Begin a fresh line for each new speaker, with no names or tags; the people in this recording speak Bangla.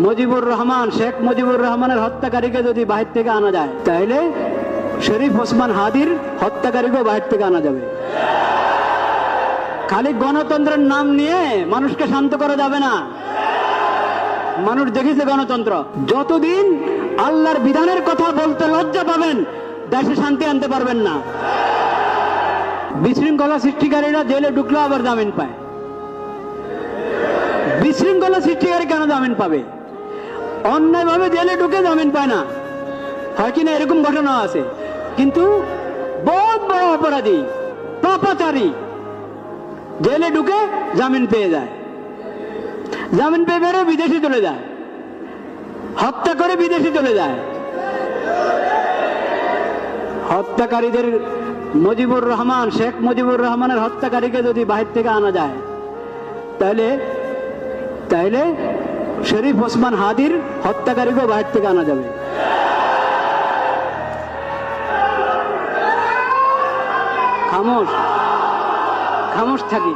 মুজিবুর রহমান, শেখ মুজিবুর রহমানের হত্যাকারীকে যদি বাহির থেকে আনা যায়, তাহলে শরীফ ওসমান হাদির হত্যাকারীকেও বাহির থেকে আনা যাবে। খালি গণতন্ত্রের নাম নিয়ে মানুষকে শান্ত করা যাবে না। মানুষ দেখেছে গণতন্ত্র, যতদিন আল্লাহর বিধানের কথা বলতে লজ্জা পাবেন, দেশে শান্তি আনতে পারবেন না। বিশৃঙ্খলা সৃষ্টিকারীরা জেলে ঢুকলে আবার জামিন পায়। বিশৃঙ্খলা সৃষ্টিকারী কেন জামিন পাবে? অন্যায়ভাবে জেলে ঢুকে জামিন পায় না, হয় কিনা এরকম ঘটনা আছে। কিন্তু বহুত বড় অপরাধী, পাপাচারী জেলে ঢুকে জামিন পেয়ে যায়, জামিন পেয়ে বেরো বিদেশে চলে যায়, হত্যা করে বিদেশে চলে যায়। হত্যাকারীদের মুজিবুর রহমান, শেখ মুজিবুর রহমানের হত্যাকারীকে যদি বাহির থেকে আনা যায়, তাহলে শরীফ ওসমান হাদির হত্যাকারীকেও বাহির থেকে আনা যাবে। খামোশ থাকি।